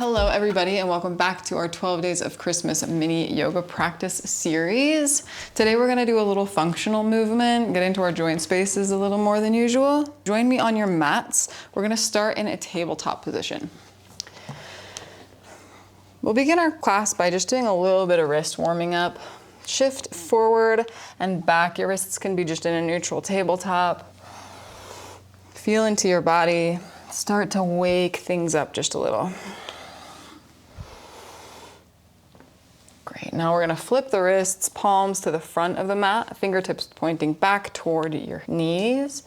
Hello everybody and welcome back to our 12 Days of Christmas mini yoga practice series. Today we're gonna do a little functional movement, get into our joint spaces a little more than usual. Join me on your mats. We're gonna start in a tabletop position. We'll begin our class by just doing a little bit of wrist warming up. Shift forward and back. Your wrists can be just in a neutral tabletop. Feel into your body. Start to wake things up just a little. Great, now we're gonna flip the wrists, palms to the front of the mat, fingertips pointing back toward your knees.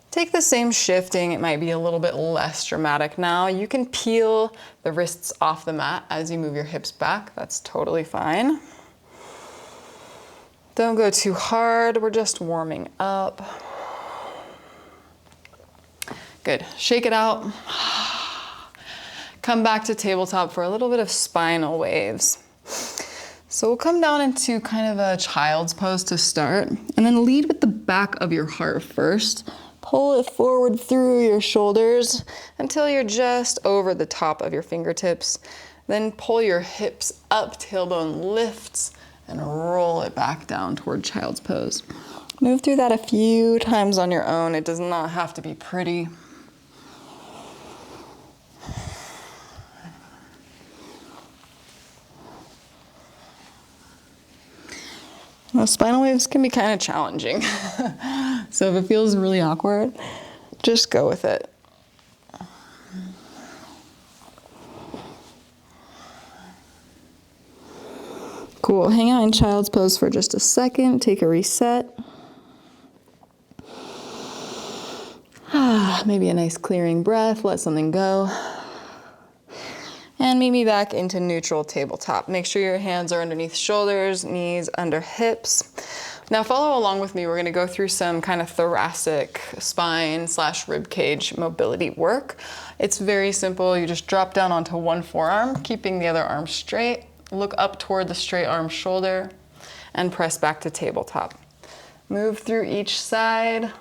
Take the same shifting, it might be a little bit less dramatic now. You can peel the wrists off the mat as you move your hips back, that's totally fine. Don't go too hard, we're just warming up. Good, shake it out. Come back to tabletop for a little bit of spinal waves. So we'll come down into kind of a child's pose to start, and then lead with the back of your heart first. Pull it forward through your shoulders until you're just over the top of your fingertips. Then pull your hips up, tailbone lifts, and roll it back down toward child's pose. Move through that a few times on your own. It does not have to be pretty. Well, spinal waves can be kind of challenging. So if it feels really awkward, just go with it. Cool, hang out in child's pose for just a second, take a reset. Maybe a nice clearing breath, let something go. And meet me back into neutral tabletop. Make sure your hands are underneath shoulders, knees under hips. Now follow along with me. We're gonna go through some kind of thoracic spine / rib cage mobility work. It's very simple. You just drop down onto one forearm, keeping the other arm straight. Look up toward the straight arm shoulder and press back to tabletop. Move through each side.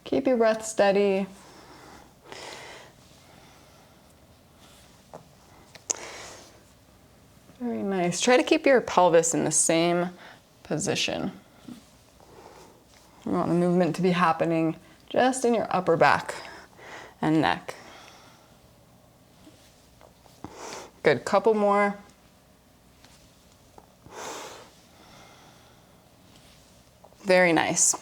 Keep your breath steady. Very nice. Try to keep your pelvis in the same position. You want the movement to be happening just in your upper back and neck. Good, couple more. Very nice.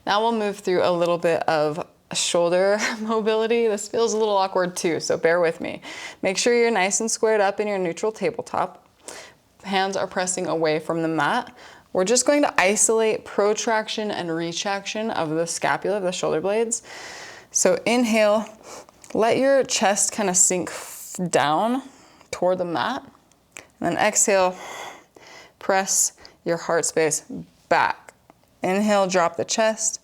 Now we'll move through a little bit of shoulder mobility. This feels a little awkward too, so bear with me. Make sure you're nice and squared up in your neutral tabletop. Hands are pressing away from the mat. We're just going to isolate protraction and retraction of the scapula, of the shoulder blades. So inhale, let your chest kind of sink down toward the mat. And then exhale, press your heart space back. Inhale, drop the chest.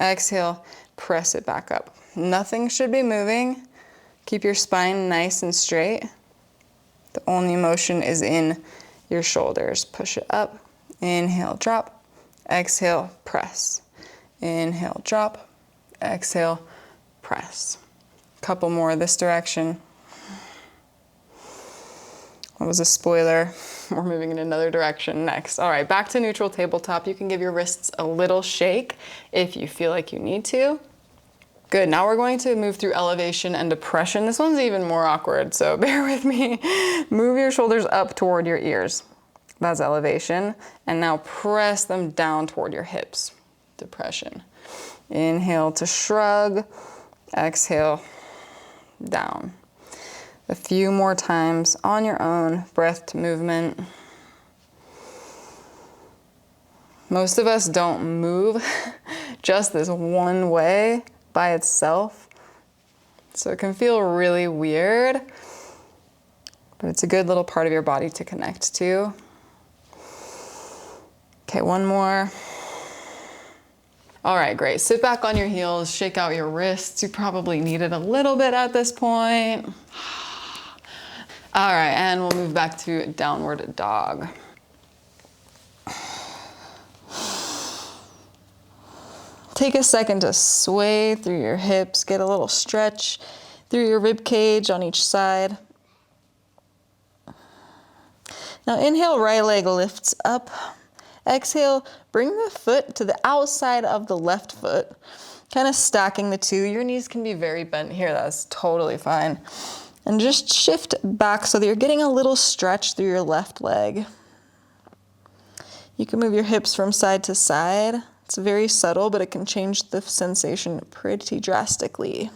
Exhale, press it back up. Nothing should be moving. Keep your spine nice and straight. The only motion is in your shoulders. Push it up. Inhale, drop. Exhale, press. Inhale, drop. Exhale, press. Couple more this direction. That was a spoiler. We're moving in another direction next. All right, back to neutral tabletop. You can give your wrists a little shake if you feel like you need to. Good, now we're going to move through elevation and depression. This one's even more awkward, so bear with me. Move your shoulders up toward your ears. That's elevation. And now press them down toward your hips. Depression. Inhale to shrug. Exhale, down. A few more times on your own, breath to movement. Most of us don't move just this one way by itself. So it can feel really weird, but it's a good little part of your body to connect to. Okay, one more. All right, great. Sit back on your heels, shake out your wrists. You probably need it a little bit at this point. All right, and we'll move back to downward dog. take a second to sway through your hips, get a little stretch through your rib cage on each side. Now inhale, right leg lifts up. Exhale, bring the foot to the outside of the left foot, kind of stacking the two. Your knees can be very bent here, that's totally fine. And just shift back so that you're getting a little stretch through your left leg. You can move your hips from side to side. It's very subtle, but it can change the sensation pretty drastically.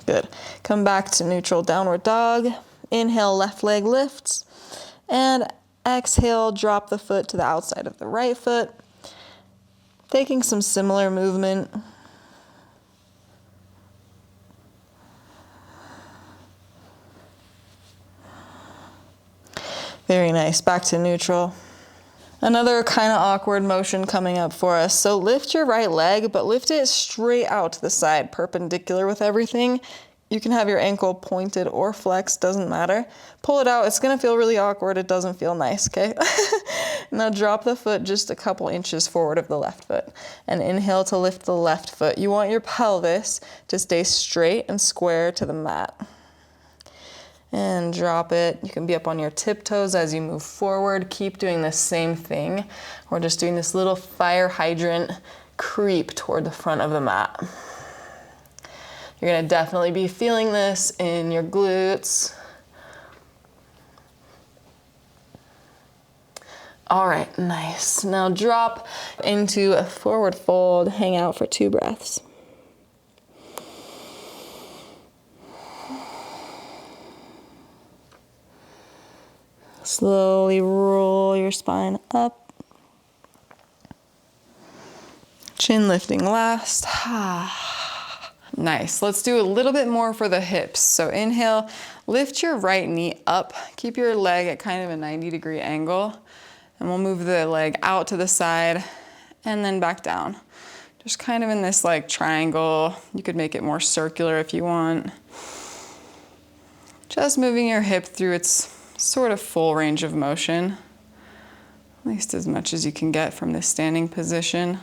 Good. Come back to neutral downward dog. Inhale, left leg lifts. And exhale, drop the foot to the outside of the right foot. Taking some similar movement. Very nice. Back to neutral. Another kind of awkward motion coming up for us. So lift your right leg, but lift it straight out to the side, perpendicular with everything. You can have your ankle pointed or flexed, doesn't matter. Pull it out. It's going to feel really awkward. It doesn't feel nice, okay? Now drop the foot just a couple inches forward of the left foot and inhale to lift the left foot. You want your pelvis to stay straight and square to the mat. And drop it. You can be up on your tiptoes as you move forward. Keep doing the same thing. We're just doing this little fire hydrant creep toward the front of the mat. You're gonna definitely be feeling this in your glutes. All right, nice. Now drop into a forward fold, hang out for 2 breaths. Slowly roll your spine up. Chin lifting last. Nice. Let's do a little bit more for the hips. So inhale, lift your right knee up. Keep your leg at kind of a 90-degree angle. And we'll move the leg out to the side and then back down. Just kind of in this like triangle. You could make it more circular if you want. Just moving your hip through its sort of full range of motion, at least as much as you can get from this standing position.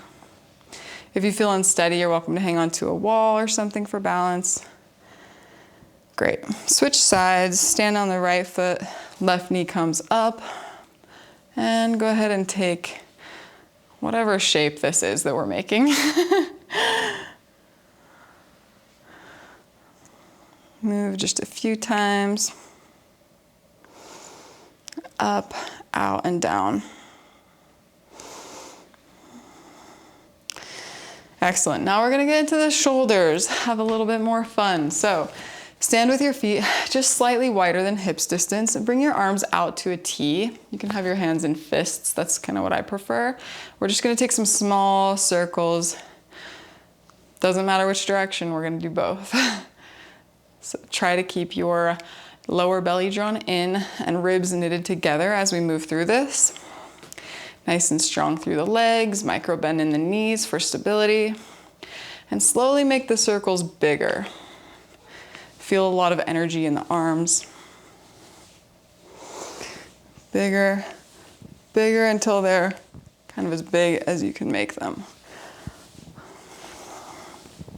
If you feel unsteady, you're welcome to hang onto a wall or something for balance. Great. Switch sides, stand on the right foot, left knee comes up, and go ahead and take whatever shape this is that we're making. Move just a few times. Up, out, and down. Excellent. Now we're going to get into the shoulders, have a little bit more fun. So stand with your feet just slightly wider than hips distance and bring your arms out to a T. You can have your hands in fists. That's kind of what I prefer. We're just going to take some small circles. Doesn't matter which direction, we're going to do both. So try to keep your lower belly drawn in and ribs knitted together as we move through this. Nice and strong through the legs, micro bend in the knees for stability. And slowly make the circles bigger. Feel a lot of energy in the arms. Bigger, bigger until they're kind of as big as you can make them.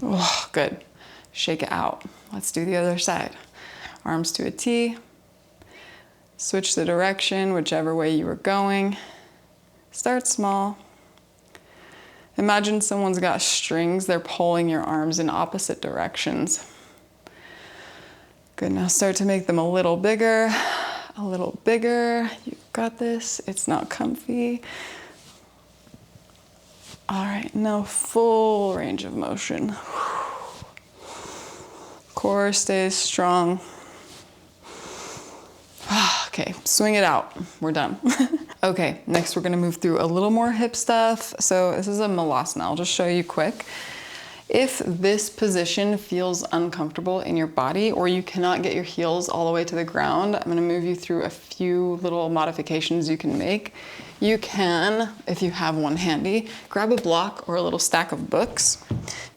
Oh, good. Shake it out. Let's do the other side. Arms to a T. Switch the direction, whichever way you were going. Start small. Imagine someone's got strings. They're pulling your arms in opposite directions. Good, now start to make them a little bigger. A little bigger. You've got this. It's not comfy. All right, now full range of motion. Core stays strong. Okay, swing it out. We're done. Okay, next we're gonna move through a little more hip stuff. So this is a malasana. I'll just show you quick. If this position feels uncomfortable in your body or you cannot get your heels all the way to the ground, I'm gonna move you through a few little modifications you can make. You can, if you have one handy, grab a block or a little stack of books.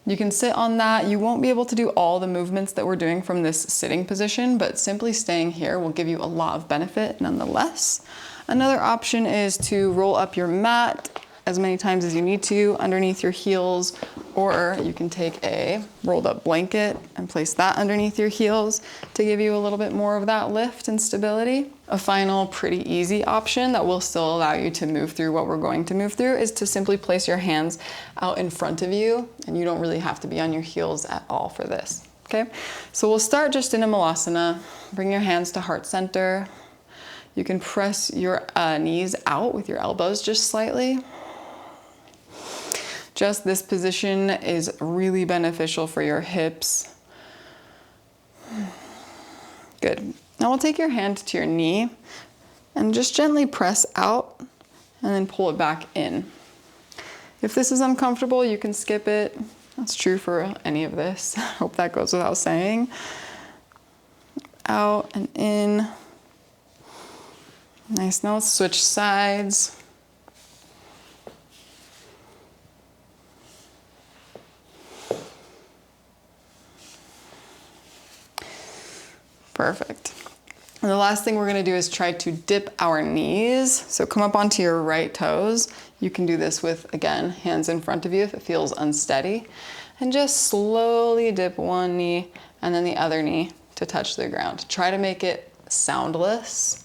You can sit on that. You won't be able to do all the movements that we're doing from this sitting position, but simply staying here will give you a lot of benefit nonetheless. Another option is to roll up your mat as many times as you need to underneath your heels, or you can take a rolled up blanket and place that underneath your heels to give you a little bit more of that lift and stability. A final pretty easy option that will still allow you to move through what we're going to move through is to simply place your hands out in front of you, and you don't really have to be on your heels at all for this. Okay, so we'll start just in a Malasana. Bring your hands to heart center. You can press your knees out with your elbows just slightly. Just this position is really beneficial for your hips. Good. Now we'll take your hand to your knee and just gently press out and then pull it back in. If this is uncomfortable, you can skip it. That's true for any of this. I hope that goes without saying. Out and in. Nice. Now let's switch sides. Perfect. And the last thing we're going to do is try to dip our knees. So come up onto your right toes. You can do this with, again, hands in front of you if it feels unsteady. And just slowly dip one knee and then the other knee to touch the ground. Try to make it soundless.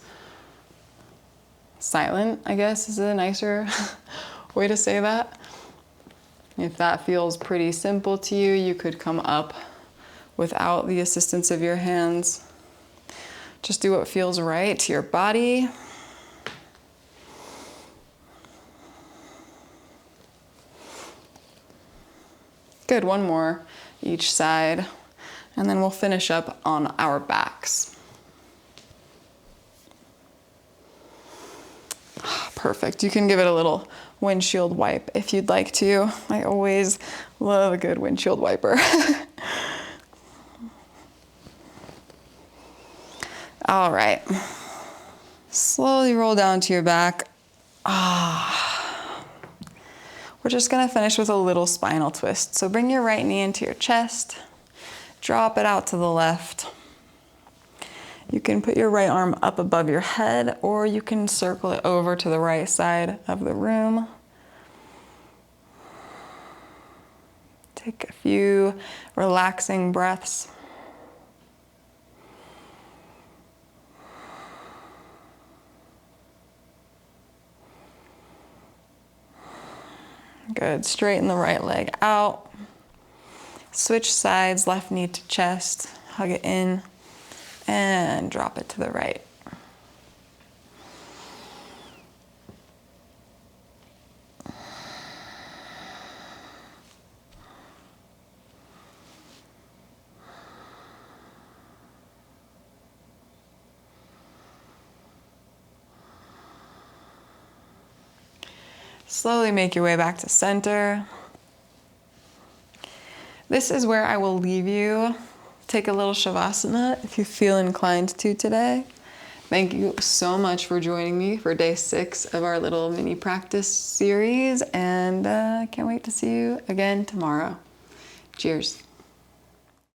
Silent, I guess, is a nicer way to say that. If that feels pretty simple to you, you could come up without the assistance of your hands. Just do what feels right to your body. Good, one more each side, and then we'll finish up on our backs. Perfect. You can give it a little windshield wipe if you'd like to. I always love a good windshield wiper. All right. Slowly roll down to your back. We're just gonna finish with a little spinal twist. So bring your right knee into your chest, drop it out to the left. You can put your right arm up above your head, or you can circle it over to the right side of the room. Take a few relaxing breaths. Good, straighten the right leg out. Switch sides, left knee to chest, hug it in, and drop it to the right. Slowly make your way back to center. This is where I will leave you. Take a little Shavasana if you feel inclined to today. Thank you so much for joining me for day 6 of our little mini practice series, and I can't wait to see you again tomorrow. Cheers.